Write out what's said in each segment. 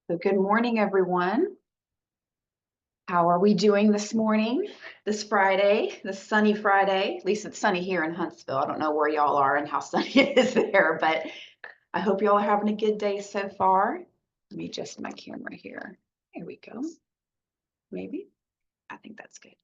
So good morning, everyone. How are we doing this morning, this Friday, this sunny Friday? At least it's sunny here in Huntsville. I don't know where y'all are and how sunny it is there, but I hope y'all are having a good day so far. Let me adjust my camera here. There we go. Maybe. I think that's good.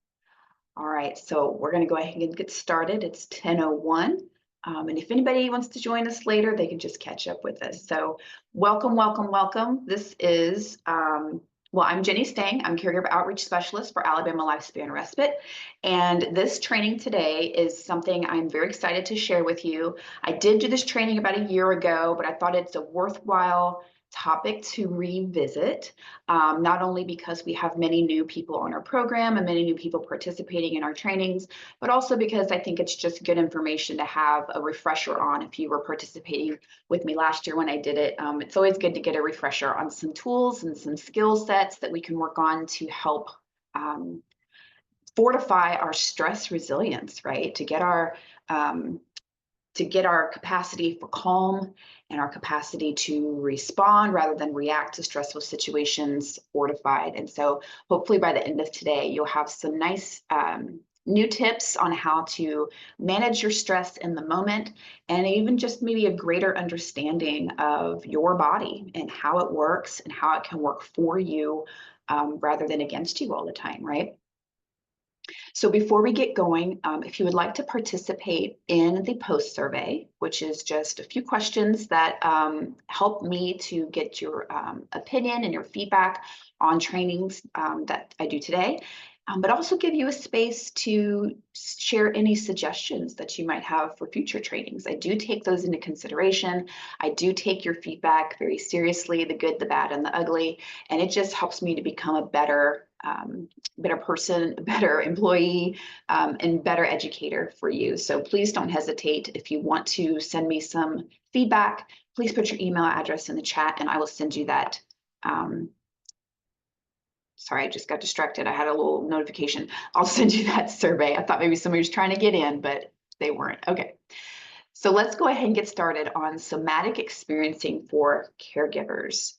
All right, so we're going to go ahead and get started. It's 10:01. And if anybody wants to join us later, they can just catch up with us. So welcome, welcome, welcome. This is, well, I'm Jenny Stang. I'm Caregiver Outreach Specialist for Alabama Lifespan Respite. And this training today is something I'm very excited to share with you. I did do this training about a year ago, but I thought it's a worthwhile topic to revisit, not only because we have many new people on our program and many new people participating in our trainings, but also because I think it's just good information to have a refresher on if you were participating with me last year when I did it. It's always good to get a refresher on some tools and some skill sets that we can work on to help fortify our stress resilience, right? To get our capacity for calm and our capacity to respond rather than react to stressful situations fortified. And so hopefully by the end of today, you'll have some nice new tips on how to manage your stress in the moment, and even just maybe a greater understanding of your body and how it works and how it can work for you rather than against you all the time, right? So before we get going, if you would like to participate in the post survey, which is just a few questions that help me to get your opinion and your feedback on trainings that I do today, but also give you a space to share any suggestions that you might have for future trainings. I do take those into consideration. I do take your feedback very seriously, the good, the bad, and the ugly, and it just helps me to become a better person, a better employee, and better educator for you. So please don't hesitate. If you want to send me some feedback, please put your email address in the chat and I will send you that. Sorry, I just got distracted. I had a little notification. I'll send you that survey. I thought maybe somebody was trying to get in, but they weren't. Okay. So let's go ahead and get started on somatic experiencing for caregivers.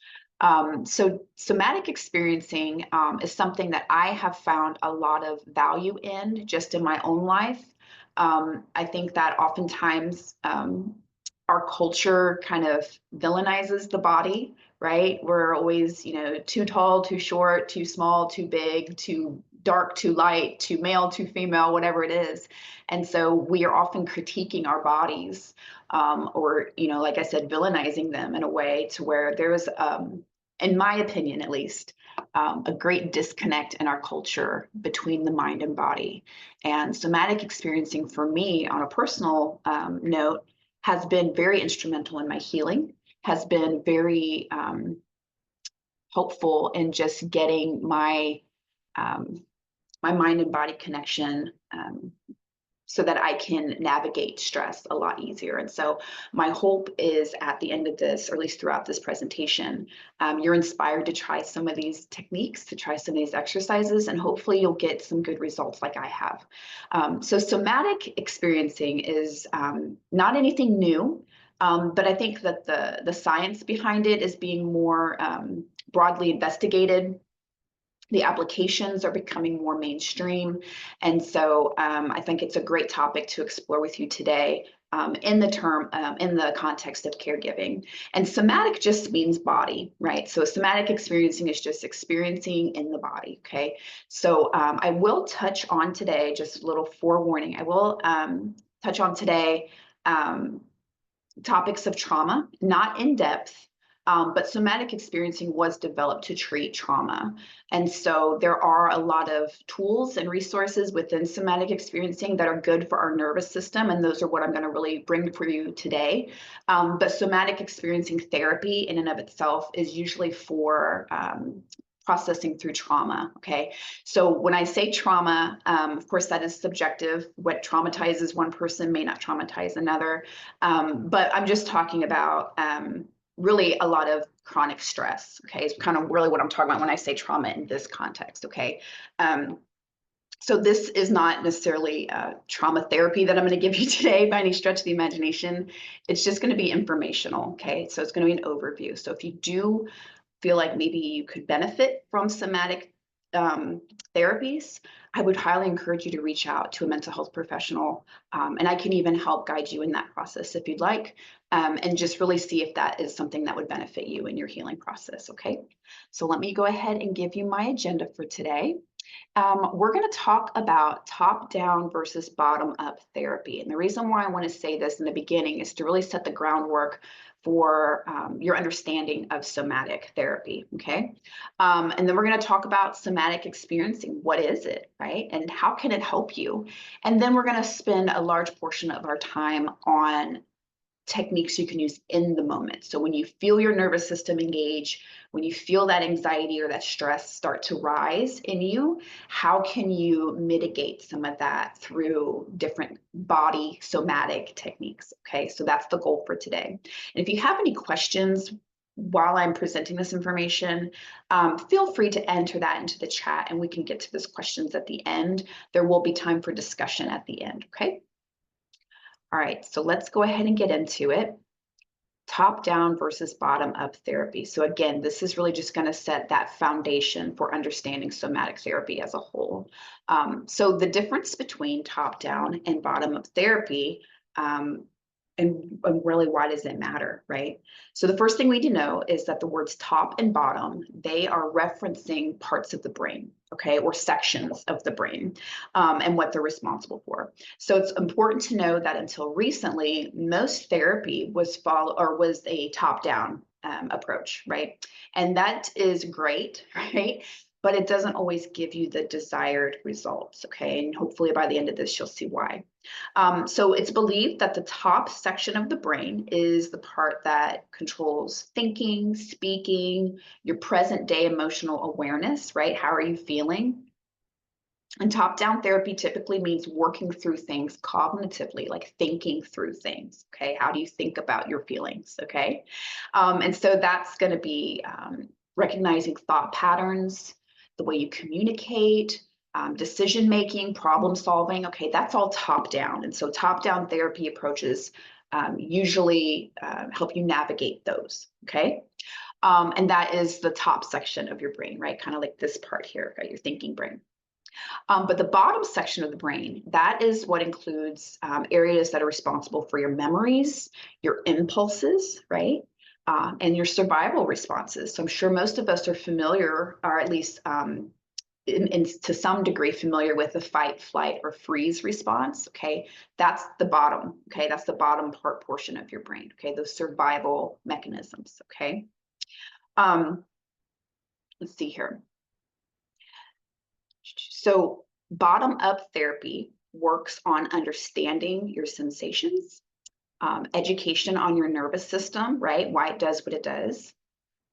So somatic experiencing is something that I have found a lot of value in just in my own life. I think that oftentimes our culture kind of villainizes the body, right? We're always, too tall, too short, too small, too big, too dark, too light, too male, too female, whatever it is. And so we are often critiquing our bodies or, like I said, villainizing them in a way to where there is, in my opinion, at least, a great disconnect in our culture between the mind and body. And somatic experiencing for me on a personal note has been very instrumental in my healing, has been very helpful in just getting my my mind and body connection so that I can navigate stress a lot easier. And so my hope is at the end of this, or at least throughout this presentation, you're inspired to try some of these techniques, to try some of these exercises, and hopefully you'll get some good results like I have. So somatic experiencing is not anything new, but I think that the science behind it is being more broadly investigated. The applications are becoming more mainstream. And so I think it's a great topic to explore with you today in the context of caregiving. And somatic just means body, right? So somatic experiencing is just experiencing in the body, okay? So I will touch on today, just a little forewarning, I will touch on today topics of trauma, not in depth, but somatic experiencing was developed to treat trauma. And so there are a lot of tools and resources within somatic experiencing that are good for our nervous system. And those are what I'm going to really bring for you today. But somatic experiencing therapy in and of itself is usually for processing through trauma. Okay. So when I say trauma, of course, that is subjective. What traumatizes one person may not traumatize another. But I'm just talking about really a lot of chronic stress. Okay. It's kind of really what I'm talking about when I say trauma in this context. Okay. So this is not necessarily trauma therapy that I'm going to give you today by any stretch of the imagination. It's just going to be informational. Okay. So it's going to be an overview. So if you do feel like maybe you could benefit from somatic therapies, I would highly encourage you to reach out to a mental health professional. And I can even help guide you in that process if you'd like, and just really see if that is something that would benefit you in your healing process. Okay. So let me go ahead and give you my agenda for today. We're going to talk about top-down versus bottom-up therapy. And the reason why I want to say this in the beginning is to really set the groundwork for your understanding of somatic therapy, okay? And then we're going to talk about somatic experiencing. What is it, right? And how can it help you? And then we're going to spend a large portion of our time on techniques you can use in the moment. So when you feel your nervous system engage, when you feel that anxiety or that stress start to rise in you, how can you mitigate some of that through different body somatic techniques? Okay, so that's the goal for today. And if you have any questions while I'm presenting this information, feel free to enter that into the chat and we can get to those questions at the end. There will be time for discussion at the end, okay? All right, so let's go ahead and get into it. Top-down versus bottom-up therapy. So again, this is really just going to set that foundation for understanding somatic therapy as a whole. So the difference between top-down and bottom-up therapy, and really, why does it matter, right? So the first thing we need to know is that the words top and bottom, they are referencing parts of the brain, okay, or sections of the brain, and what they're responsible for. So it's important to know that until recently, most therapy was a top-down approach, right? And that is great, right? But it doesn't always give you the desired results, okay? And hopefully by the end of this, you'll see why. So it's believed that the top section of the brain is the part that controls thinking, speaking, your present day emotional awareness, right? How are you feeling? And top-down therapy typically means working through things cognitively, like thinking through things, okay? How do you think about your feelings, okay? And so that's going to be recognizing thought patterns, the way you communicate, decision making, problem solving. Okay, that's all top down. And so top down therapy approaches usually help you navigate those. Okay. And that is the top section of your brain, right? Kind of like this part here, right? Your thinking brain. But the bottom section of the brain, that is what includes areas that are responsible for your memories, your impulses, right? And your survival responses. So I'm sure most of us are familiar, or at least to some degree familiar with the fight, flight, or freeze response. Okay, that's the bottom. Okay, that's the bottom portion of your brain. Okay, those survival mechanisms. Okay, let's see here. So bottom up therapy works on understanding your sensations, education on your nervous system, right? Why it does what it does,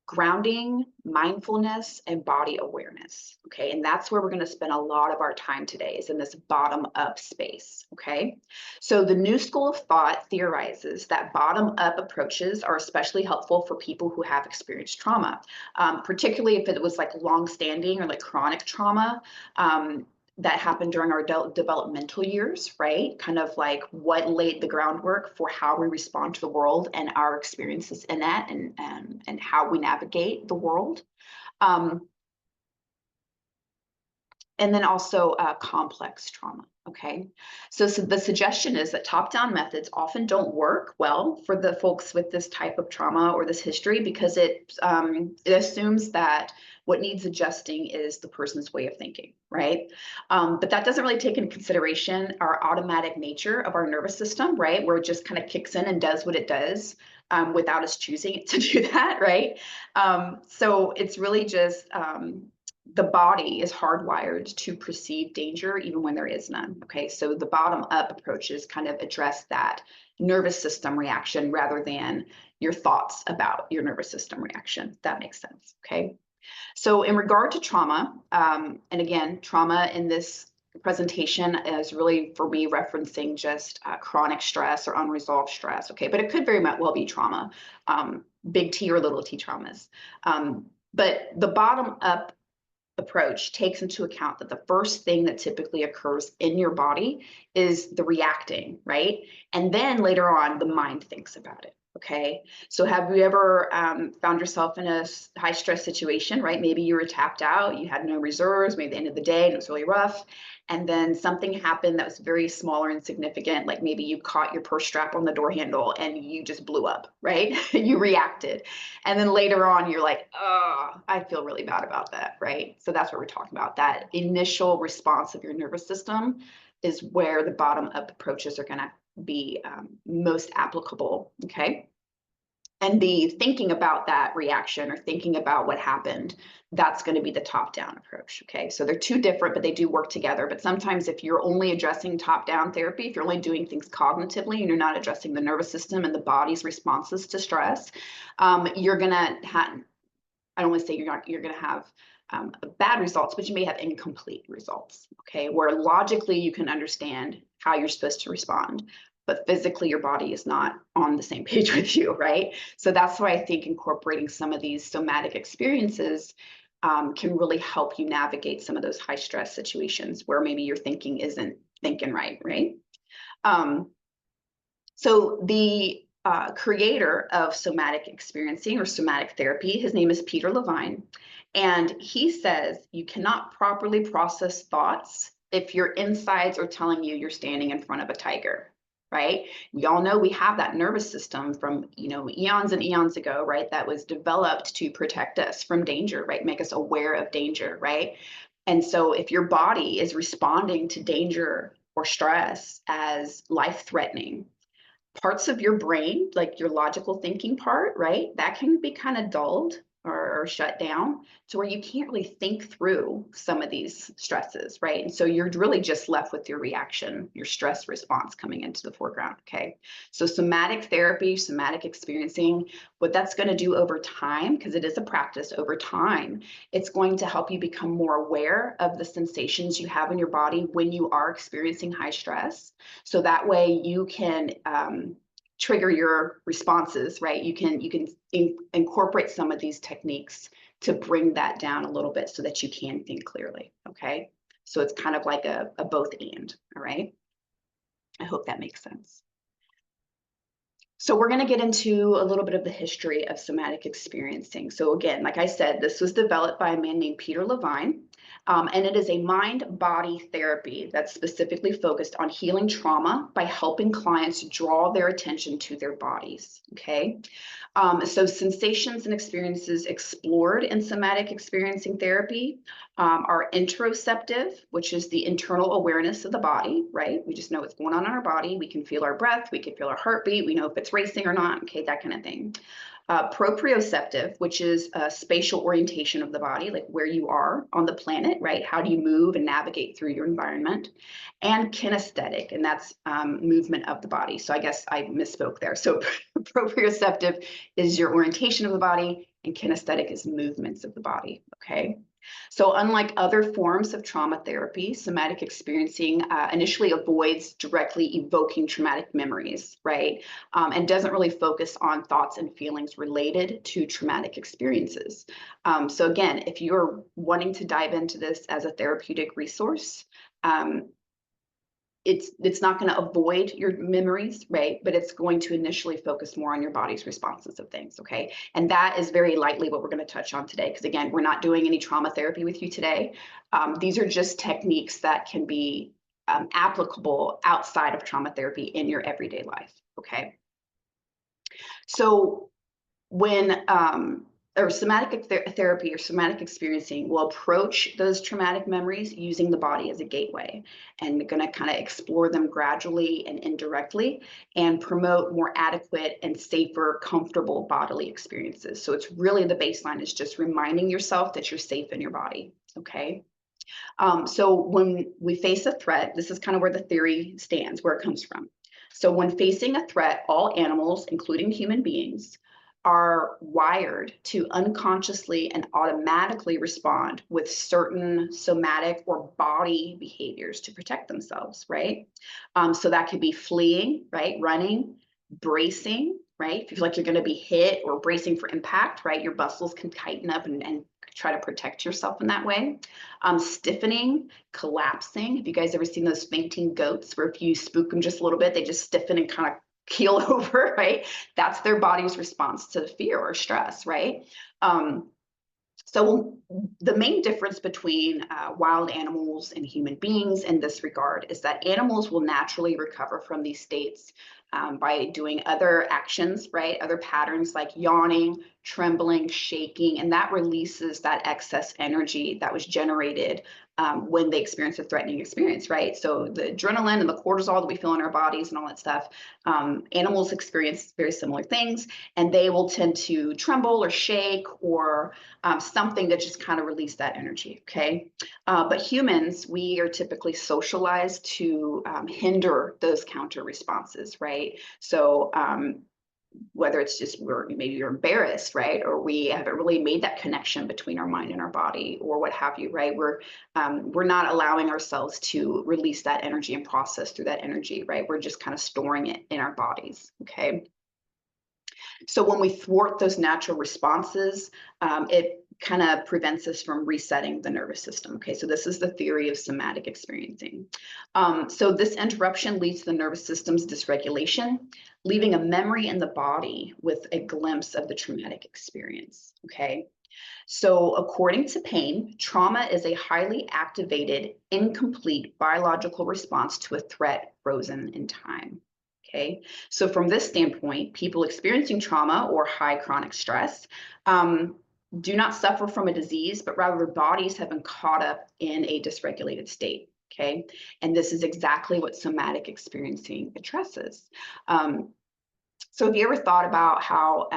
grounding, mindfulness, and body awareness. Okay, and that's where we're going to spend a lot of our time today, is in this bottom up space. Okay, so the new school of thought theorizes that bottom up approaches are especially helpful for people who have experienced trauma, particularly if it was like long-standing or like chronic trauma. That happened during our developmental years, right? Kind of like what laid the groundwork for how we respond to the world and our experiences in that, and how we navigate the world. And then also complex trauma, okay? So the suggestion is that top-down methods often don't work well for the folks with this type of trauma or this history, because it assumes that what needs adjusting is the person's way of thinking, right? But that doesn't really take into consideration our automatic nature of our nervous system, right? Where it just kind of kicks in and does what it does without us choosing it to do that, right? So it's really just the body is hardwired to perceive danger even when there is none. Okay, so the bottom up approaches kind of address that nervous system reaction rather than your thoughts about your nervous system reaction. That makes sense. Okay, so in regard to trauma, and again, trauma in this presentation is really, for me, referencing just chronic stress or unresolved stress. Okay, but it could very well be trauma, big T or little t traumas. But the bottom up approach takes into account that the first thing that typically occurs in your body is the reacting, right? And then later on, the mind thinks about it. Okay, so have you ever found yourself in a high stress situation, right? Maybe you were tapped out, you had no reserves, maybe the end of the day, and it was really rough. And then something happened that was very small or insignificant, like maybe you caught your purse strap on the door handle and you just blew up, right? You reacted. And then later on, you're like, oh, I feel really bad about that, right? So that's what we're talking about. That initial response of your nervous system is where the bottom up approaches are going to be most applicable, okay? And the thinking about that reaction or thinking about what happened, that's going to be the top-down approach, okay? So they're two different, but they do work together. But sometimes if you're only addressing top-down therapy, if you're only doing things cognitively and you're not addressing the nervous system and the body's responses to stress, you're going to have, I don't want to say you're going to have bad results, but you may have incomplete results, okay? Where logically you can understand how you're supposed to respond, but physically your body is not on the same page with you, right? So that's why I think incorporating some of these somatic experiences can really help you navigate some of those high stress situations where maybe your thinking isn't thinking right? So the creator of somatic experiencing or somatic therapy, his name is Peter Levine, and he says you cannot properly process thoughts if your insides are telling you you're standing in front of a tiger, right? We all know we have that nervous system from, eons and eons ago, right? That was developed to protect us from danger, right? Make us aware of danger, right? And so if your body is responding to danger or stress as life-threatening, parts of your brain, like your logical thinking part, right, that can be kind of dulled or shut down to where you can't really think through some of these stresses, right? And so you're really just left with your reaction, your stress response coming into the foreground, okay? So somatic therapy, somatic experiencing, what that's going to do over time, because it is a practice over time, it's going to help you become more aware of the sensations you have in your body when you are experiencing high stress. So that way you can trigger your responses, right? You can incorporate some of these techniques to bring that down a little bit so that you can think clearly, okay? So it's kind of like a both and, all right? I hope that makes sense. So we're going to get into a little bit of the history of somatic experiencing. So again, like I said, this was developed by a man named Peter Levine, and it is a mind-body therapy that's specifically focused on healing trauma by helping clients draw their attention to their bodies, okay? So sensations and experiences explored in somatic experiencing therapy are interoceptive, which is the internal awareness of the body, right? We just know what's going on in our body. We can feel our breath. We can feel our heartbeat. We know if it's racing or not, okay, that kind of thing. Proprioceptive, which is a spatial orientation of the body, like where you are on the planet, right? How do you move and navigate through your environment? And kinesthetic, and that's movement of the body. So I guess I misspoke there. So proprioceptive is your orientation of the body, and kinesthetic is movements of the body, okay? So unlike other forms of trauma therapy, somatic experiencing initially avoids directly evoking traumatic memories, right? And doesn't really focus on thoughts and feelings related to traumatic experiences. So again, if you're wanting to dive into this as a therapeutic resource, it's not going to avoid your memories, right? But it's going to initially focus more on your body's responses of things, okay? And that is very lightly what we're going to touch on today, because again, we're not doing any trauma therapy with you today. These are just techniques that can be applicable outside of trauma therapy in your everyday life, okay? So when or somatic therapy or somatic experiencing will approach those traumatic memories using the body as a gateway, and going to kind of explore them gradually and indirectly and promote more adequate and safer, comfortable bodily experiences. So it's really the baseline is just reminding yourself that you're safe in your body, okay? So when we face a threat, this is kind of where the theory stands, where it comes from. So when facing a threat, all animals, including human beings, are wired to unconsciously and automatically respond with certain somatic or body behaviors to protect themselves, right? So that could be fleeing, right? Running, bracing, right? If you feel like you're going to be hit, or bracing for impact, right? Your muscles can tighten up and try to protect yourself in that way. Stiffening, collapsing. Have you guys ever seen those fainting goats where if you spook them just a little bit, they just stiffen and kind of keel over, right? That's their body's response to fear or stress, right? So the main difference between wild animals and human beings in this regard is that animals will naturally recover from these states by doing other actions, right? Other patterns like yawning, trembling, shaking, and that releases that excess energy that was generated when they experience a threatening experience, right? So the adrenaline and the cortisol that we feel in our bodies and all that stuff, animals experience very similar things, and they will tend to tremble or shake or something that just kind of release that energy, okay? But humans, we are typically socialized to hinder those counter responses, right? So whether it's just maybe you're embarrassed, right? Or we haven't really made that connection between our mind and our body or what have you, right? We're not allowing ourselves to release that energy and process through that energy, right? We're just kind of storing it in our bodies, okay? So when we thwart those natural responses, it kind of prevents us from resetting the nervous system. Okay, so this is the theory of somatic experiencing. So this interruption leads to the nervous system's dysregulation, leaving a memory in the body with a glimpse of the traumatic experience. Okay, so according to pain, trauma is a highly activated, incomplete biological response to a threat frozen in time. Okay, so from this standpoint, people experiencing trauma or high chronic stress do not suffer from a disease, but rather their bodies have been caught up in a dysregulated state. Okay, and this is exactly what somatic experiencing addresses. So have you ever thought about how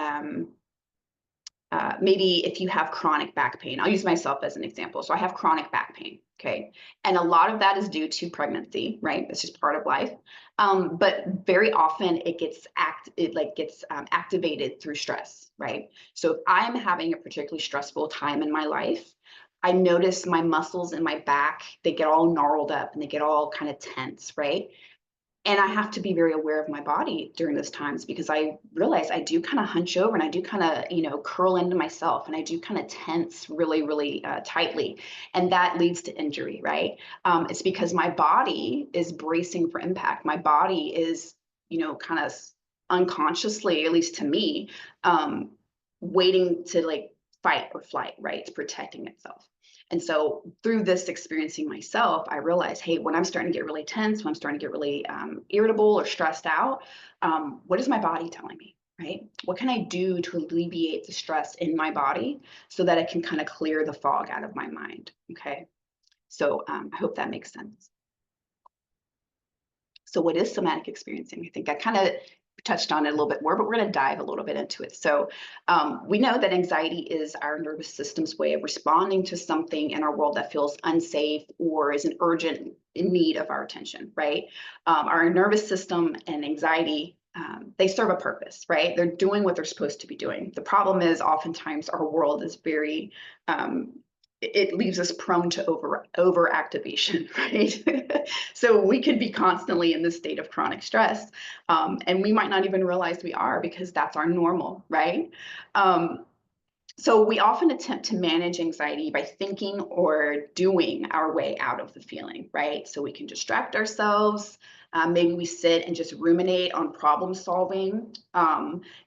maybe if you have chronic back pain, I'll use myself as an example. So I have chronic back pain, okay? And a lot of that is due to pregnancy, right? It's just part of life. But very often it gets activated through stress, right? So if I'm having a particularly stressful time in my life, I notice my muscles in my back, they get all gnarled up and they get all kind of tense, right? And I have to be very aware of my body during those times because I realize I do kind of hunch over and I do kind of, curl into myself and I do kind of tense really, really tightly. And that leads to injury, right? It's because my body is bracing for impact. My body is, kind of unconsciously, at least to me, waiting to like fight or flight, right? It's protecting itself. And so through this experiencing myself, I realized, hey, when I'm starting to get really tense, when I'm starting to get really irritable or stressed out, what is my body telling me, right? What can I do to alleviate the stress in my body so that I can kind of clear the fog out of my mind, okay? So I hope that makes sense. So what is somatic experiencing? I think I kind of touched on it a little bit more, but we're going to dive a little bit into it. So we know that anxiety is our nervous system's way of responding to something in our world that feels unsafe or is an urgent in need of our attention, right? Our nervous system and anxiety, they serve a purpose, right? They're doing what they're supposed to be doing. The problem is oftentimes our world is very it leaves us prone to overactivation, right? So we could be constantly in this state of chronic stress, and we might not even realize we are because that's our normal, right? So we often attempt to manage anxiety by thinking or doing our way out of the feeling, right? So we can distract ourselves. Maybe we sit and just ruminate on problem solving.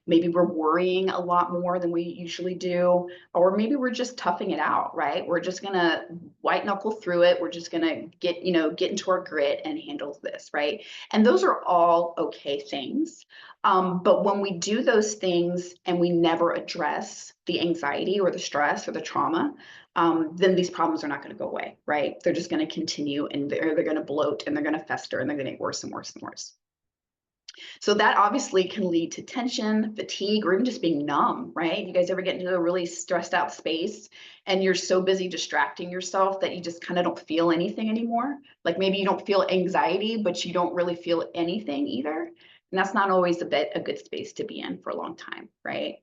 Maybe we're worrying a lot more than we usually do, or maybe we're just toughing it out, right? We're just gonna white knuckle through it. We're just gonna get into our grit and handle this, right? And those are all okay things. But when we do those things and we never address the anxiety or the stress or the trauma, then these problems are not going to go away, right? They're just going to continue and they're going to bloat and they're going to fester and they're going to get worse and worse and worse. So that obviously can lead to tension, fatigue, or even just being numb, right? You guys ever get into a really stressed out space and you're so busy distracting yourself that you just kind of don't feel anything anymore? Like maybe you don't feel anxiety, but you don't really feel anything either. And that's not always a good space to be in for a long time, right?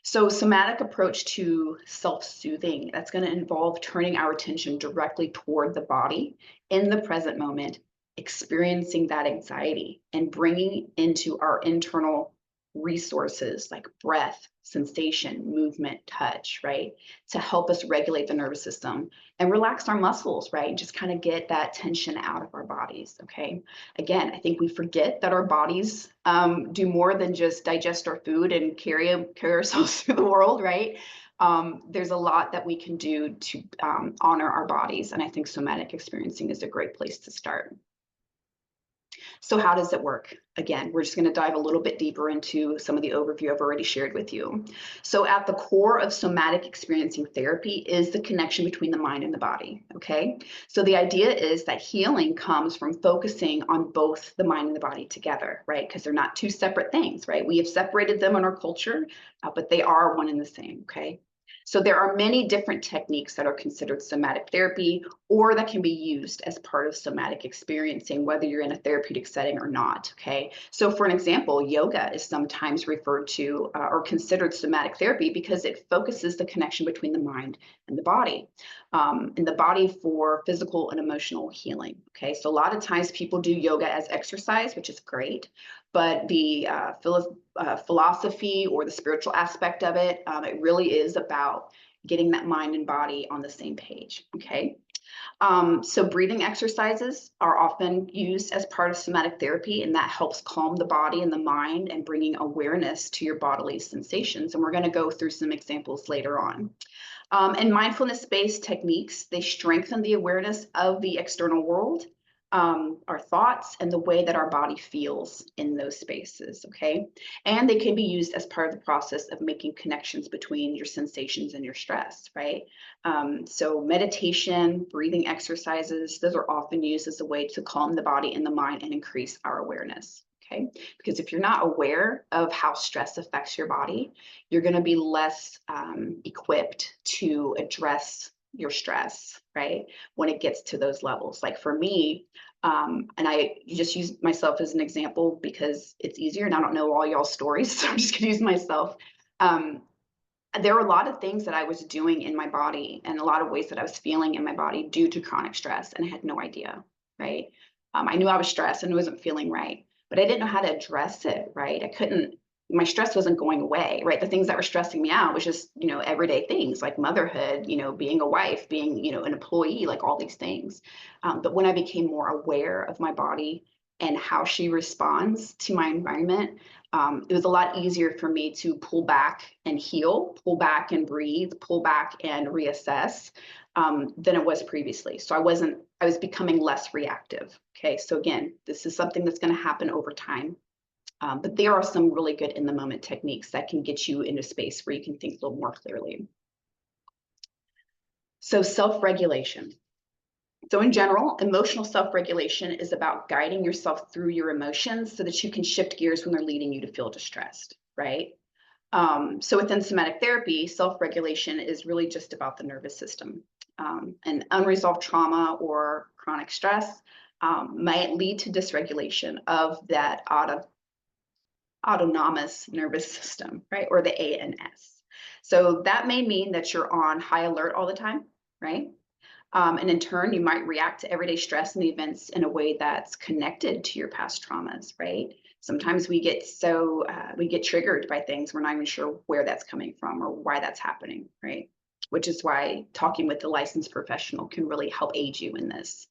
So somatic approach to self-soothing, that's going to involve turning our attention directly toward the body in the present moment, experiencing that anxiety and bringing into our internal resources like breath, sensation, movement, touch, right? To help us regulate the nervous system and relax our muscles, right? And just kind of get that tension out of our bodies, okay? Again, I think we forget that our bodies do more than just digest our food and carry ourselves through the world, right? There's a lot that we can do to honor our bodies, and I think somatic experiencing is a great place to start. So how does it work? Again, we're just going to dive a little bit deeper into some of the overview I've already shared with you. So at the core of somatic experiencing therapy is the connection between the mind and the body, okay? So the idea is that healing comes from focusing on both the mind and the body together, right? Because they're not two separate things, right? We have separated them in our culture, but they are one and the same, okay? So there are many different techniques that are considered somatic therapy or that can be used as part of somatic experiencing, whether you're in a therapeutic setting or not, okay? So for an example, yoga is sometimes referred to or considered somatic therapy because it focuses the connection between the mind and the body, for physical and emotional healing, okay? So a lot of times people do yoga as exercise, which is great, but the philosophy or the spiritual aspect of it, it really is about getting that mind and body on the same page, okay? So breathing exercises are often used as part of somatic therapy, and that helps calm the body and the mind and bringing awareness to your bodily sensations. And we're going to go through some examples later on. And mindfulness-based techniques, they strengthen the awareness of the external world, our thoughts, and the way that our body feels in those spaces, okay? And they can be used as part of the process of making connections between your sensations and your stress, right? So meditation, breathing exercises, those are often used as a way to calm the body and the mind and increase our awareness. Okay, because if you're not aware of how stress affects your body, you're going to be less equipped to address your stress, right? When it gets to those levels. Like for me, and I just use myself as an example because it's easier and I don't know all y'all's stories, so I'm just going to use myself. There were a lot of things that I was doing in my body and a lot of ways that I was feeling in my body due to chronic stress, and I had no idea, right? I knew I was stressed and I wasn't feeling right, but I didn't know how to address it, right? My stress wasn't going away, right? The things that were stressing me out was just, everyday things like motherhood, being a wife, being, an employee, like all these things. But when I became more aware of my body and how she responds to my environment, it was a lot easier for me to pull back and heal, pull back and breathe, pull back and reassess than it was previously. So I was becoming less reactive. Okay, so again, this is something that's going to happen over time. But there are some really good in the moment techniques that can get you into space where you can think a little more clearly. So self-regulation. So in general, emotional self-regulation is about guiding yourself through your emotions so that you can shift gears when they're leading you to feel distressed, right? So within somatic therapy, self-regulation is really just about the nervous system. And unresolved trauma or chronic stress might lead to dysregulation of that autonomous nervous system, right? Or the ANS. So that may mean that you're on high alert all the time, right? And in turn, you might react to everyday stress and events in a way that's connected to your past traumas, right? Sometimes we get triggered by things we're not even sure where that's coming from or why that's happening, right? Which is why talking with a licensed professional can really help aid you in this.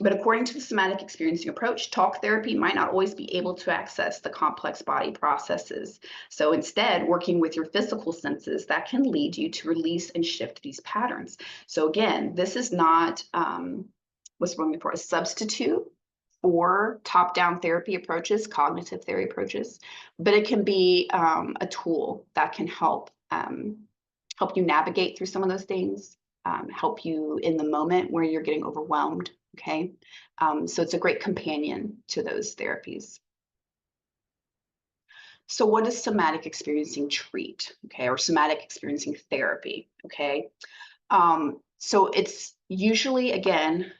But according to the somatic experiencing approach, talk therapy might not always be able to access the complex body processes. So instead, working with your physical senses, that can lead you to release and shift these patterns. So again, this is not what's wrong before a substitute for top-down therapy approaches, cognitive therapy approaches, but it can be a tool that can help you navigate through some of those things, help you in the moment where you're getting overwhelmed. Okay, so it's a great companion to those therapies. So what does somatic experiencing treat? Okay, or somatic experiencing therapy? Okay, so it's usually, again,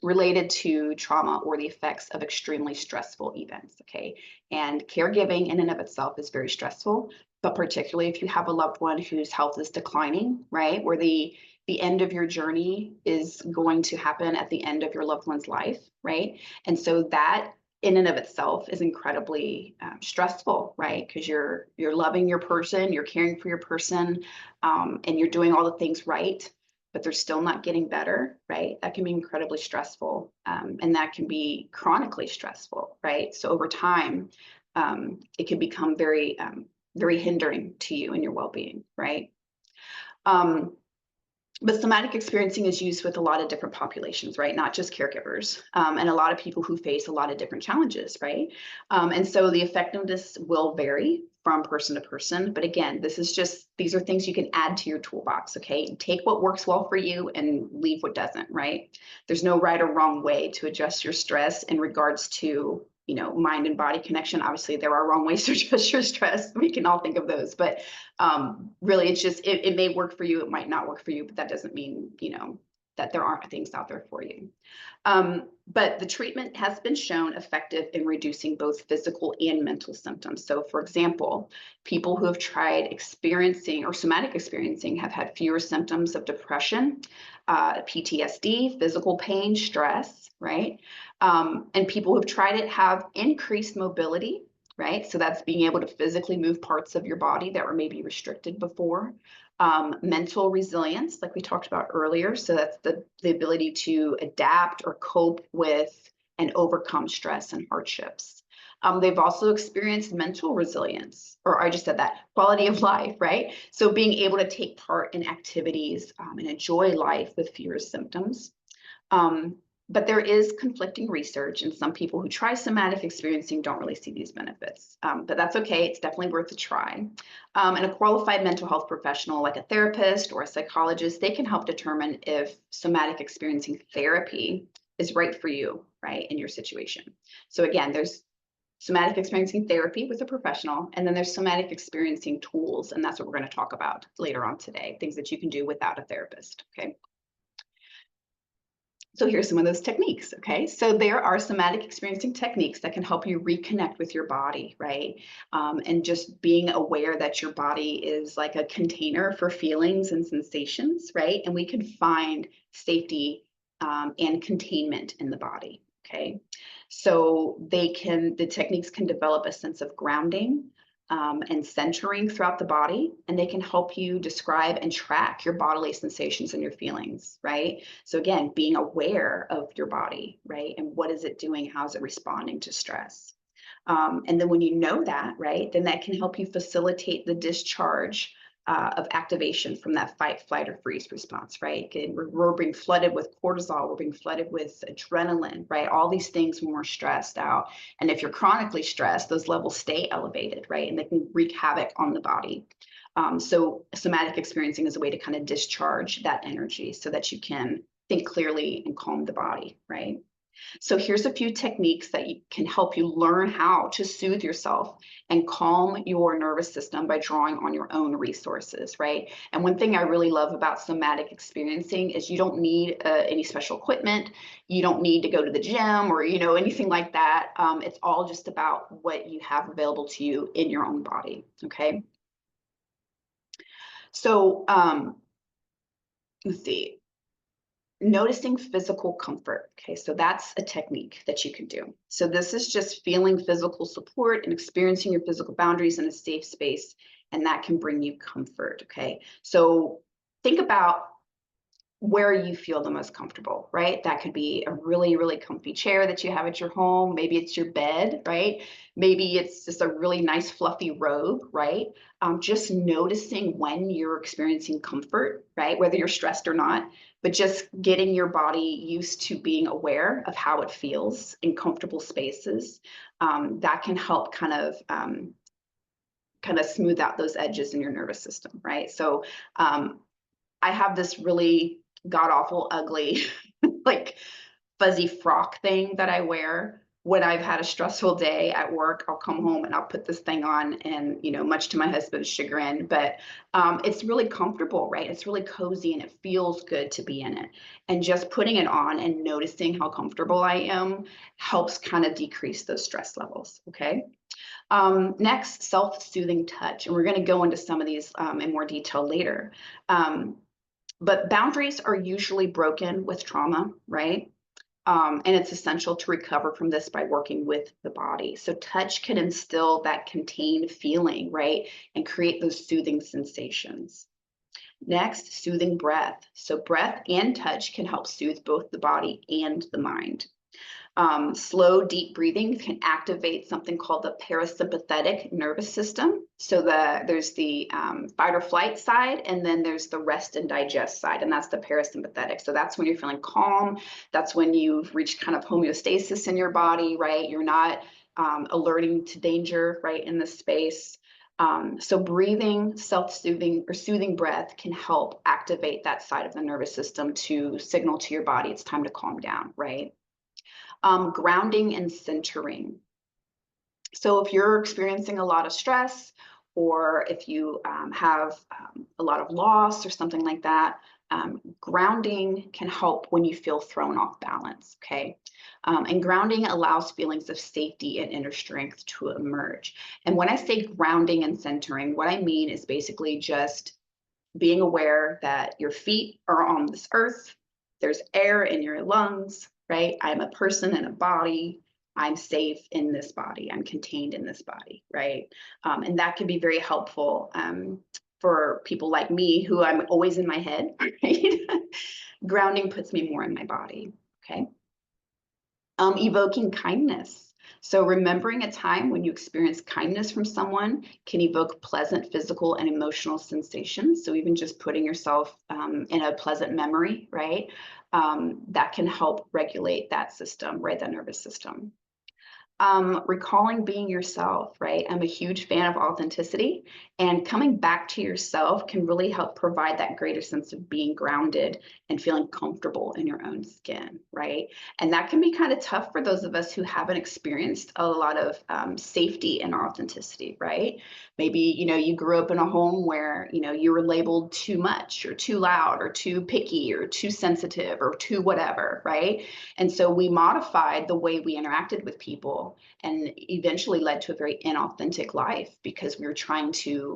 related to trauma or the effects of extremely stressful events. Okay, and caregiving in and of itself is very stressful, but particularly if you have a loved one whose health is declining, right, where the end of your journey is going to happen at the end of your loved one's life, right? And so that in and of itself is incredibly stressful, right? Because you're loving your person, you're caring for your person, and you're doing all the things right, but they're still not getting better, right? That can be incredibly stressful, and that can be chronically stressful, right? So over time, it can become very hindering to you and your well-being, right? But somatic experiencing is used with a lot of different populations, right? Not just caregivers, and a lot of people who face a lot of different challenges, right? And so the effectiveness will vary from person to person. But again, these are things you can add to your toolbox, okay? Take what works well for you and leave what doesn't, right? There's no right or wrong way to adjust your stress in regards to, mind and body connection. Obviously, there are wrong ways to adjust your stress. We can all think of those, but really, it's just it may work for you, it might not work for you, but that doesn't mean that there aren't things out there for you. But the treatment has been shown effective in reducing both physical and mental symptoms. So, for example, people who have tried experiencing or somatic experiencing have had fewer symptoms of depression, PTSD, physical pain, stress, right? And people who've tried it have increased mobility, right? So that's being able to physically move parts of your body that were maybe restricted before. Mental resilience, like we talked about earlier. So that's the ability to adapt or cope with and overcome stress and hardships. They've also experienced mental resilience, or I just said that, quality of life, right? So being able to take part in activities and enjoy life with fewer symptoms. But there is conflicting research, and some people who try somatic experiencing don't really see these benefits. But that's okay. It's definitely worth a try. And a qualified mental health professional, like a therapist or a psychologist, they can help determine if somatic experiencing therapy is right for you, right, in your situation. So again, there's somatic experiencing therapy with a professional, and then there's somatic experiencing tools, and that's what we're going to talk about later on today, things that you can do without a therapist, okay? So here's some of those techniques, okay? So there are somatic experiencing techniques that can help you reconnect with your body, right? And just being aware that your body is like a container for feelings and sensations, right? And we can find safety and containment in the body, okay? So the techniques can develop a sense of grounding, and centering throughout the body, and they can help you describe and track your bodily sensations and your feelings, right? So again, being aware of your body, right? And what is it doing? How is it responding to stress? And then when you know that, right, then that can help you facilitate the discharge of activation from that fight, flight, or freeze response, right? We're being flooded with cortisol, we're being flooded with adrenaline, right? All these things when we're stressed out. And if you're chronically stressed, those levels stay elevated, right? And they can wreak havoc on the body. So somatic experiencing is a way to kind of discharge that energy so that you can think clearly and calm the body, right? So here's a few techniques that can help you learn how to soothe yourself and calm your nervous system by drawing on your own resources, right? And one thing I really love about somatic experiencing is you don't need any special equipment. You don't need to go to the gym or, anything like that. It's all just about what you have available to you in your own body, okay? So let's see. Noticing physical comfort. Okay, so that's a technique that you can do. So this is just feeling physical support and experiencing your physical boundaries in a safe space, and that can bring you comfort. Okay, so think about where you feel the most comfortable, right? That could be a really, really comfy chair that you have at your home. Maybe it's your bed, right? Maybe it's just a really nice fluffy robe, right? Just noticing when you're experiencing comfort, right? Whether you're stressed or not, but just getting your body used to being aware of how it feels in comfortable spaces. That can help kind of smooth out those edges in your nervous system, right? So I have this really god awful ugly like fuzzy frock thing that I wear when I've had a stressful day at work. I'll come home and I'll put this thing on, and much to my husband's chagrin, but it's really comfortable, right? It's really cozy and it feels good to be in it. And just putting it on and noticing how comfortable I am helps kind of decrease those stress levels, okay? Next, self-soothing touch. And we're going to go into some of these in more detail later. But boundaries are usually broken with trauma, right? And it's essential to recover from this by working with the body. So touch can instill that contained feeling, right? And create those soothing sensations. Next, soothing breath. So breath and touch can help soothe both the body and the mind. Slow, deep breathing can activate something called the parasympathetic nervous system. So there's the fight or flight side, and then there's the rest and digest side, and that's the parasympathetic. So that's when you're feeling calm. That's when you've reached kind of homeostasis in your body, right? You're not alerting to danger, right, in this space. So breathing, self-soothing or soothing breath can help activate that side of the nervous system to signal to your body it's time to calm down, right? Grounding and centering. So if you're experiencing a lot of stress, or if you have a lot of loss or something like that, grounding can help when you feel thrown off balance, okay? And grounding allows feelings of safety and inner strength to emerge. And when I say grounding and centering, what I mean is basically just being aware that your feet are on this earth, there's air in your lungs, right? I'm a person in a body. I'm safe in this body. I'm contained in this body, right? And that can be very helpful for people like me who I'm always in my head, right? Grounding puts me more in my body, okay? Evoking kindness. So remembering a time when you experienced kindness from someone can evoke pleasant physical and emotional sensations. So even just putting yourself in a pleasant memory, right? That can help regulate that system, right? That nervous system. Recalling being yourself, right? I'm a huge fan of authenticity, and coming back to yourself can really help provide that greater sense of being grounded and feeling comfortable in your own skin, right? And that can be kind of tough for those of us who haven't experienced a lot of safety and authenticity, right? Maybe, you grew up in a home where, you were labeled too much or too loud or too picky or too sensitive or too whatever, right? And so we modified the way we interacted with people, and eventually led to a very inauthentic life because we were trying to,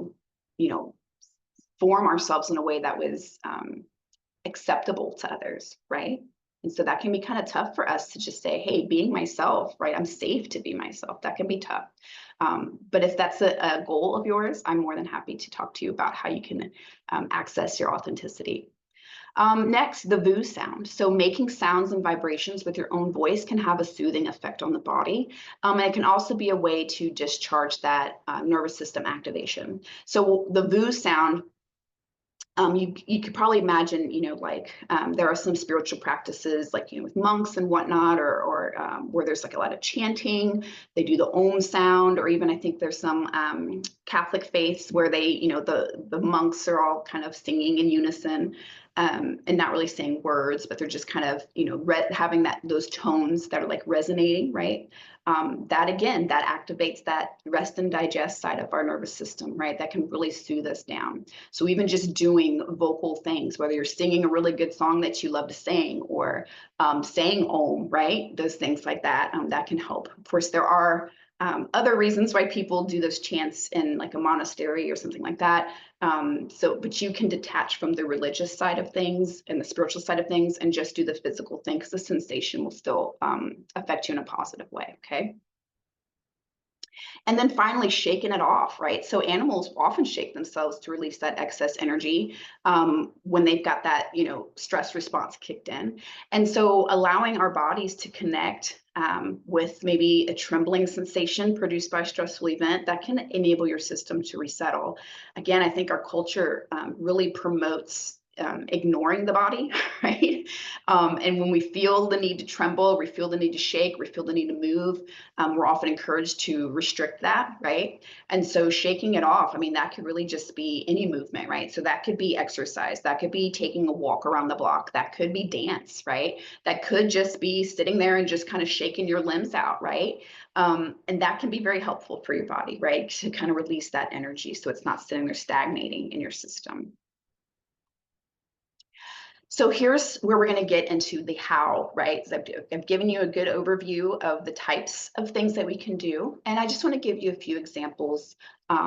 form ourselves in a way that was acceptable to others, right? And so that can be kind of tough for us to just say, hey, being myself, right? I'm safe to be myself. That can be tough. But if that's a goal of yours, I'm more than happy to talk to you about how you can access your authenticity. Next, the VU sound. So making sounds and vibrations with your own voice can have a soothing effect on the body. And it can also be a way to discharge that nervous system activation. So the VU sound, you could probably imagine, there are some spiritual practices like, with monks and whatnot, or where there's like a lot of chanting, they do the Om sound, or even I think there's some Catholic faiths where they, the monks are all kind of singing in unison. And not really saying words, but they're just kind of, having those tones that are like resonating, right? That again, that activates that rest and digest side of our nervous system, right? That can really soothe us down. So even just doing vocal things, whether you're singing a really good song that you love to sing, or saying Om, right? Those things like that, that can help. Of course, there are other reasons why people do those chants in like a monastery or something like that. But you can detach from the religious side of things and the spiritual side of things and just do the physical thing, because the sensation will still affect you in a positive way, okay? And then finally, shaking it off, right? So animals often shake themselves to release that excess energy when they've got that, stress response kicked in. And so allowing our bodies to connect with maybe a trembling sensation produced by a stressful event, that can enable your system to resettle. Again, I think our culture really promotes ignoring the body, right? And when we feel the need to tremble, we feel the need to shake, we feel the need to move, we're often encouraged to restrict that, right? And so shaking it off, I mean, that could really just be any movement, right? So that could be exercise, that could be taking a walk around the block, that could be dance, right? That could just be sitting there and just kind of shaking your limbs out, right? And that can be very helpful for your body, right? To kind of release that energy so it's not sitting there stagnating in your system. So here's where we're going to get into the how, right? So I've given you a good overview of the types of things that we can do. And I just want to give you a few examples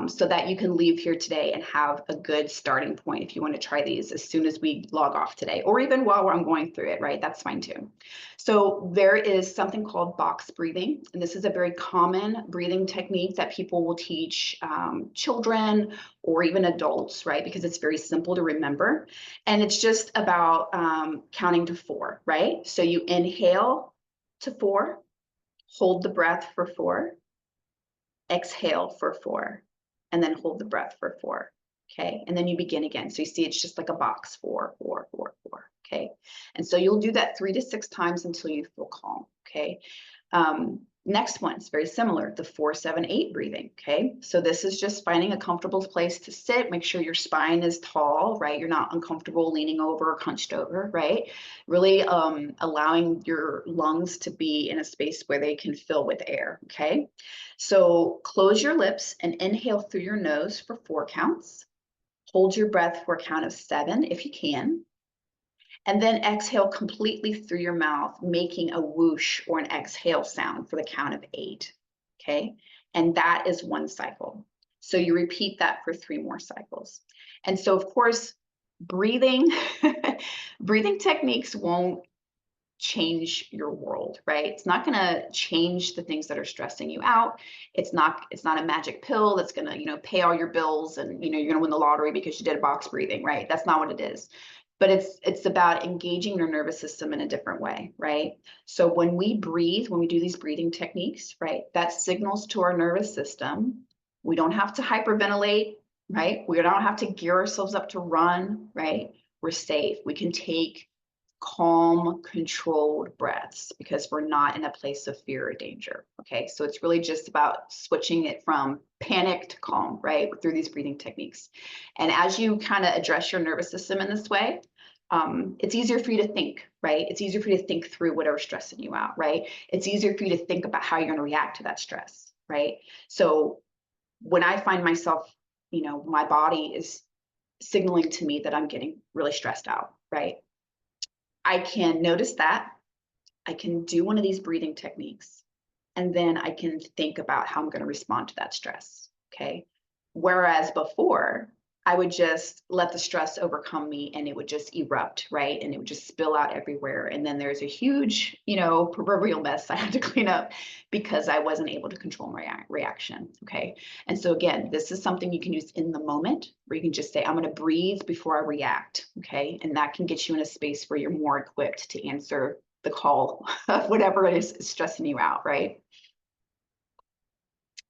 so that you can leave here today and have a good starting point if you want to try these as soon as we log off today, or even while I'm going through it, right? That's fine too. So there is something called box breathing. And this is a very common breathing technique that people will teach children or even adults, right? Because it's very simple to remember. And it's just about counting to 4, right? So you inhale to 4, hold the breath for 4, exhale for 4, and then hold the breath for 4. Okay, and then you begin again. So you see it's just like a box, 4, 4, 4, 4. Okay, and so you'll do that 3 to 6 times until you feel calm. Okay, next one is very similar, the 4-7-8 breathing. Okay, so this is just finding a comfortable place to sit. Make sure your spine is tall, right? You're not uncomfortable leaning over or hunched over, right? Really allowing your lungs to be in a space where they can fill with air. Okay, so close your lips and inhale through your nose for 4 counts. Hold your breath for a count of 7 if you can. And then exhale completely through your mouth, making a whoosh or an exhale sound for the count of 8. Okay. And that is 1 cycle. So you repeat that for 3 more cycles. And so, of course, breathing, breathing techniques won't change your world, right? It's not going to change the things that are stressing you out. It's not a magic pill that's going to, pay all your bills and, you're going to win the lottery because you did a box breathing, right? That's not what it is. But it's about engaging your nervous system in a different way, right? So when we breathe, when we do these breathing techniques, right, that signals to our nervous system. We don't have to hyperventilate, right? We don't have to gear ourselves up to run, right? We're safe. We can take calm, controlled breaths because we're not in a place of fear or danger. Okay, so it's really just about switching it from panic to calm, right, through these breathing techniques. And as you kind of address your nervous system in this way, it's easier for you to think, right? It's easier for you to think through whatever's stressing you out, right? It's easier for you to think about how you're going to react to that stress, right? So when I find myself, my body is signaling to me that I'm getting really stressed out, right? I can notice that. I can do one of these breathing techniques, and then I can think about how I'm going to respond to that stress. Okay. Whereas before, I would just let the stress overcome me and it would just erupt, right? And it would just spill out everywhere. And then there's a huge, proverbial mess I had to clean up because I wasn't able to control my reaction. Okay. And so again, this is something you can use in the moment where you can just say, I'm going to breathe before I react. Okay. And that can get you in a space where you're more equipped to answer the call of whatever it is stressing you out, right?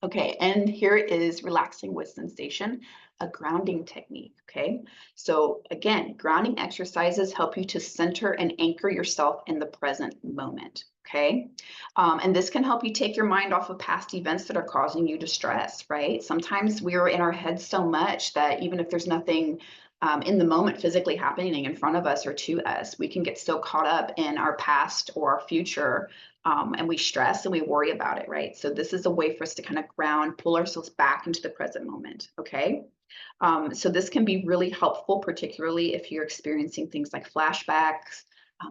Okay, and here is relaxing with sensation, a grounding technique, okay? So again, grounding exercises help you to center and anchor yourself in the present moment, okay? And this can help you take your mind off of past events that are causing you distress, right? Sometimes we're in our heads so much that even if there's nothing in the moment physically happening in front of us or to us, we can get so caught up in our past or our future and we stress and we worry about it, right? So this is a way for us to kind of ground, pull ourselves back into the present moment, okay? So this can be really helpful, particularly if you're experiencing things like flashbacks,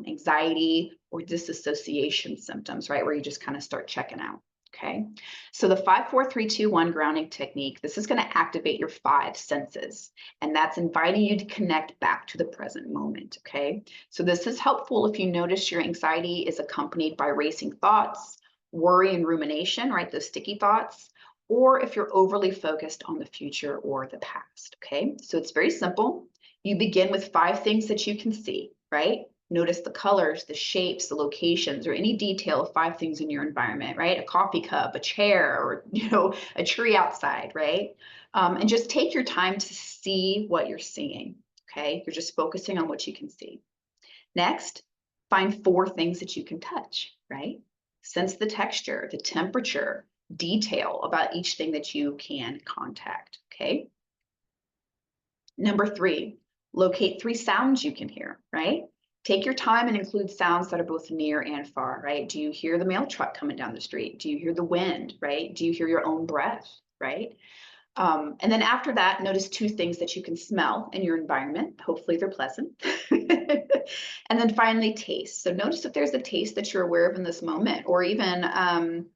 anxiety, or disassociation symptoms, right? Where you just kind of start checking out. Okay, so the 5-4-3-2-1 grounding technique, this is going to activate your 5 senses, and that's inviting you to connect back to the present moment. Okay, so this is helpful if you notice your anxiety is accompanied by racing thoughts, worry and rumination, right? Those sticky thoughts, or if you're overly focused on the future or the past. Okay, so it's very simple. You begin with 5 things that you can see, right? Notice the colors, the shapes, the locations, or any detail of 5 things in your environment, right? A coffee cup, a chair, or a tree outside, right? And just take your time to see what you're seeing, okay? You're just focusing on what you can see. Next, find 4 things that you can touch, right? Sense the texture, the temperature, detail about each thing that you can contact, okay? Number 3, locate 3 sounds you can hear, right? Take your time and include sounds that are both near and far, right? Do you hear the mail truck coming down the street? Do you hear the wind, right? Do you hear your own breath, right? And then after that, notice 2 things that you can smell in your environment. Hopefully they're pleasant. And then finally, taste. So notice if there's a taste that you're aware of in this moment, or even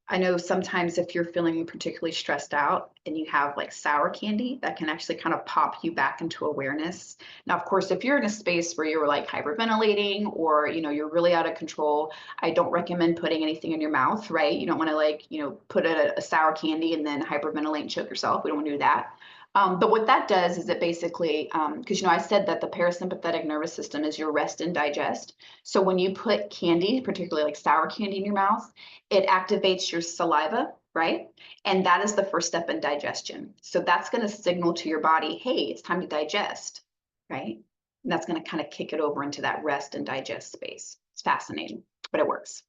I know sometimes if you're feeling particularly stressed out and you have like sour candy, that can actually kind of pop you back into awareness. Now, of course, if you're in a space where you're like hyperventilating or, you're really out of control, I don't recommend putting anything in your mouth, right? You don't want to like, put a sour candy and then hyperventilate and choke yourself. We don't want to do that. But what that does is it basically, because I said that the parasympathetic nervous system is your rest and digest. So when you put candy, particularly like sour candy in your mouth, it activates your saliva, right? And that is the first step in digestion. So that's going to signal to your body, hey, it's time to digest, right? And that's going to kind of kick it over into that rest and digest space. It's fascinating, but it works.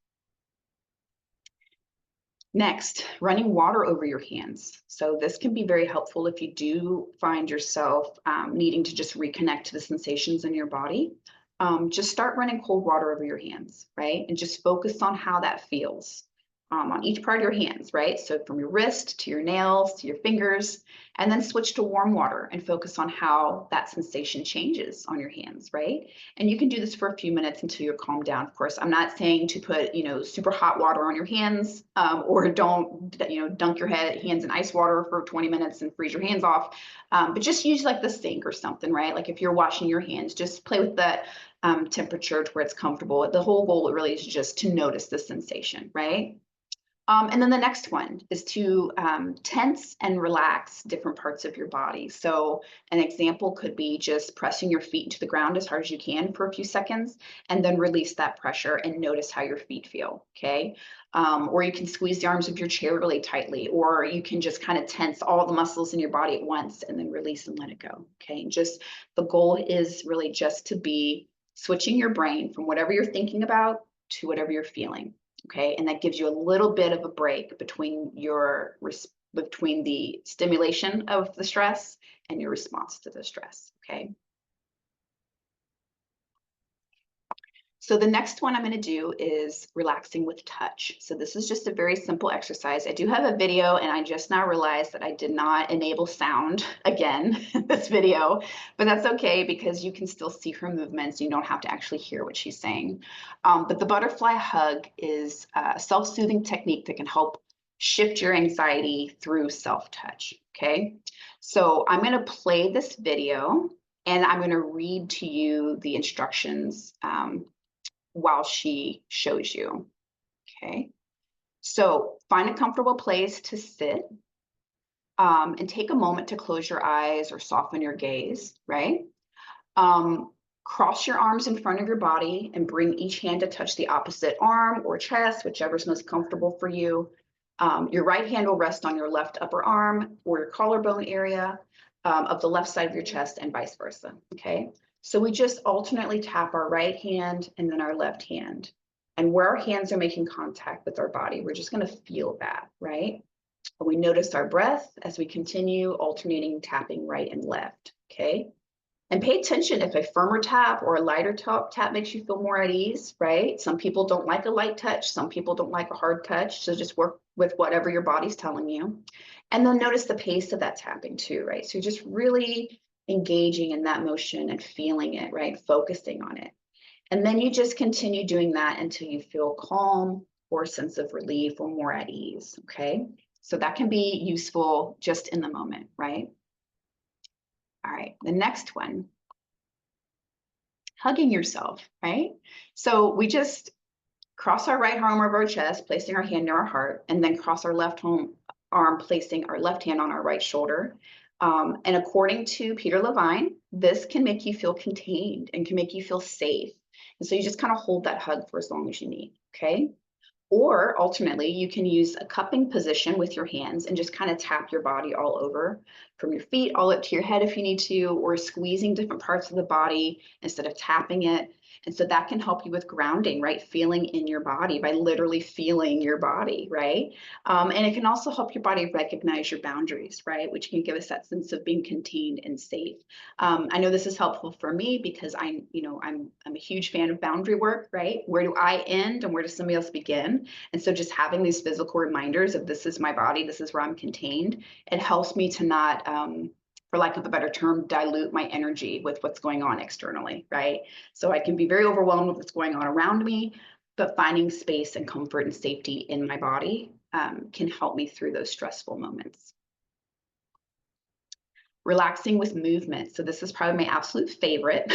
Next, running water over your hands. So this can be very helpful if you do find yourself needing to just reconnect to the sensations in your body. Just start running cold water over your hands, right? And just focus on how that feels on each part of your hands, right? So from your wrist to your nails to your fingers, and then switch to warm water and focus on how that sensation changes on your hands, right? And you can do this for a few minutes until you're calmed down. Of course, I'm not saying to put, super hot water on your hands or don't, dunk your hands in ice water for 20 minutes and freeze your hands off. But just use like the sink or something, right? Like if you're washing your hands, just play with that temperature to where it's comfortable. The whole goal really is just to notice the sensation, right? And then the next one is to tense and relax different parts of your body. So an example could be just pressing your feet into the ground as hard as you can for a few seconds, and then release that pressure and notice how your feet feel, okay? Or you can squeeze the arms of your chair really tightly, or you can just kind of tense all the muscles in your body at once and then release and let it go, okay? And just the goal is really just to be switching your brain from whatever you're thinking about to whatever you're feeling. Okay, and that gives you a little bit of a break between the stimulation of the stress and your response to the stress. Okay. So the next one I'm going to do is relaxing with touch. So this is just a very simple exercise. I do have a video and I just now realized that I did not enable sound again in this video, but that's okay because you can still see her movements. You don't have to actually hear what she's saying. But the butterfly hug is a self-soothing technique that can help shift your anxiety through self-touch. Okay, so I'm going to play this video and I'm going to read to you the instructions while she shows you. Okay, so find a comfortable place to sit and take a moment to close your eyes or soften your gaze, right? Cross your arms in front of your body and bring each hand to touch the opposite arm or chest, whichever's most comfortable for you. Your right hand will rest on your left upper arm or your collarbone area of the left side of your chest and vice versa, okay? So we just alternately tap our right hand and then our left hand. And where our hands are making contact with our body, we're just going to feel that, right? And we notice our breath as we continue alternating tapping right and left, okay? And pay attention if a firmer tap or a lighter tap makes you feel more at ease, right? Some people don't like a light touch. Some people don't like a hard touch. So just work with whatever your body's telling you. And then notice the pace of that tapping too, right? So you're just really engaging in that motion and feeling it, right? Focusing on it. And then you just continue doing that until you feel calm or a sense of relief or more at ease, okay? So that can be useful just in the moment, right? All right, the next one, hugging yourself, right? So we just cross our right arm over our chest, placing our hand near our heart, and then cross our left arm, placing our left hand on our right shoulder. And according to Peter Levine, this can make you feel contained and can make you feel safe. And so you just kind of hold that hug for as long as you need, okay? Or alternately, you can use a cupping position with your hands and just kind of tap your body all over from your feet all up to your head if you need to, or squeezing different parts of the body instead of tapping it. And so that can help you with grounding, right? Feeling in your body by literally feeling your body, right? And it can also help your body recognize your boundaries, right? Which can give us that sense of being contained and safe. I know this is helpful for me because I'm a huge fan of boundary work, right? Where do I end and where does somebody else begin? And so just having these physical reminders of this is my body, this is where I'm contained, it helps me to not for lack of a better term, dilute my energy with what's going on externally, right? So I can be very overwhelmed with what's going on around me, but finding space and comfort and safety in my body can help me through those stressful moments. Relaxing with movement. So this is probably my absolute favorite.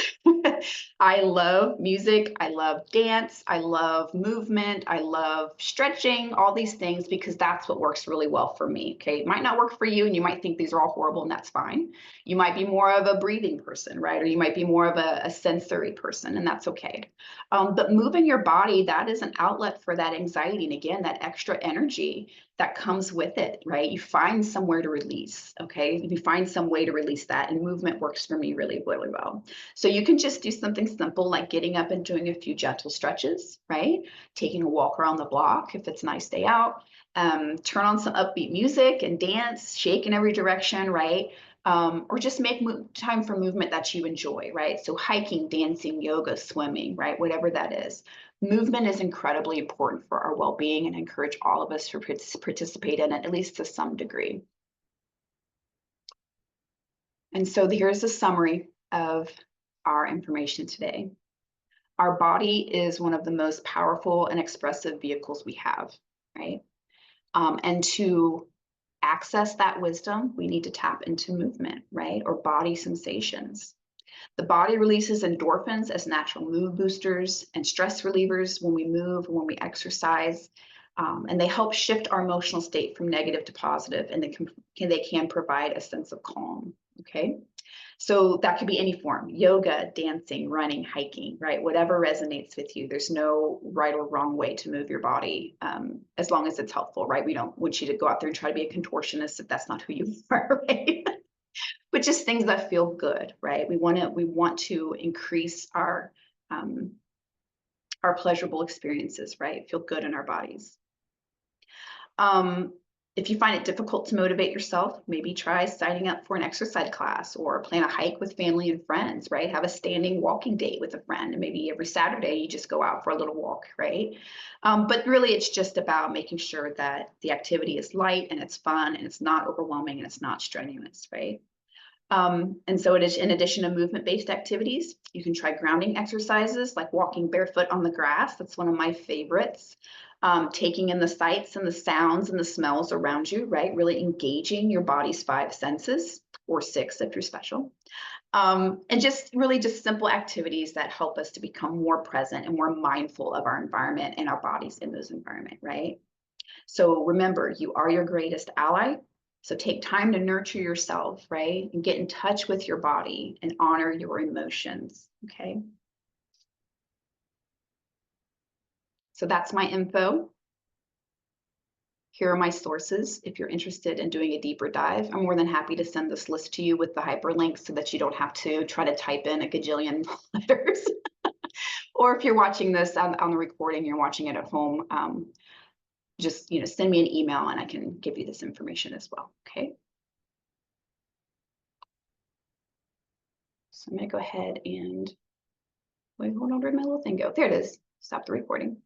I love music. I love dance. I love movement. I love stretching, all these things, because that's what works really well for me. Okay. It might not work for you, and you might think these are all horrible, and that's fine. You might be more of a breathing person, right? Or you might be more of a sensory person, and that's okay. But moving your body, that is an outlet for that anxiety. And again, that extra energy that comes with it, right? You find somewhere to release, okay? You find some way to release that, and movement works for me really, really well. So you can just do something simple like getting up and doing a few gentle stretches, right? Taking a walk around the block if it's a nice day out. Turn on some upbeat music and dance, shake in every direction, right? Or just make time for movement that you enjoy, right? So hiking, dancing, yoga, swimming, right? Whatever that is. Movement is incredibly important for our well-being, and I encourage all of us to participate in it, at least to some degree. And so here's a summary of our information today. Our body is one of the most powerful and expressive vehicles we have, right? And to access that wisdom, we need to tap into movement, right? Or body sensations. The body releases endorphins as natural mood boosters and stress relievers when we move, when we exercise, and they help shift our emotional state from negative to positive, and they can provide a sense of calm, okay? So that could be any form: yoga, dancing, running, hiking, right? Whatever resonates with you. There's no right or wrong way to move your body, as long as it's helpful, right? We don't want you to go out there and try to be a contortionist if that's not who you are, right? But just things that feel good, right? We want to increase our pleasurable experiences, right? Feel good in our bodies. If you find it difficult to motivate yourself, maybe try signing up for an exercise class or plan a hike with family and friends, right? Have a standing walking date with a friend, and maybe every Saturday you just go out for a little walk, right? But really, it's just about making sure that the activity is light and it's fun and it's not overwhelming and it's not strenuous, right? And so it is, in addition to movement-based activities, you can try grounding exercises like walking barefoot on the grass. That's one of my favorites. Taking in the sights and the sounds and the smells around you, right? Really engaging your body's 5 senses, or 6 if you're special. And just really just simple activities that help us to become more present and more mindful of our environment and our bodies in those environment, right? So remember, you are your greatest ally. So take time to nurture yourself, right? And get in touch with your body and honor your emotions, okay? So that's my info. Here are my sources. If you're interested in doing a deeper dive, I'm more than happy to send this list to you with the hyperlinks so that you don't have to try to type in a gajillion letters. Or if you're watching this on the recording, you're watching it at home, just send me an email and I can give you this information as well, okay? So I'm going to go ahead and wait, hold on, where'd my little thing go? There it is. Stop the recording.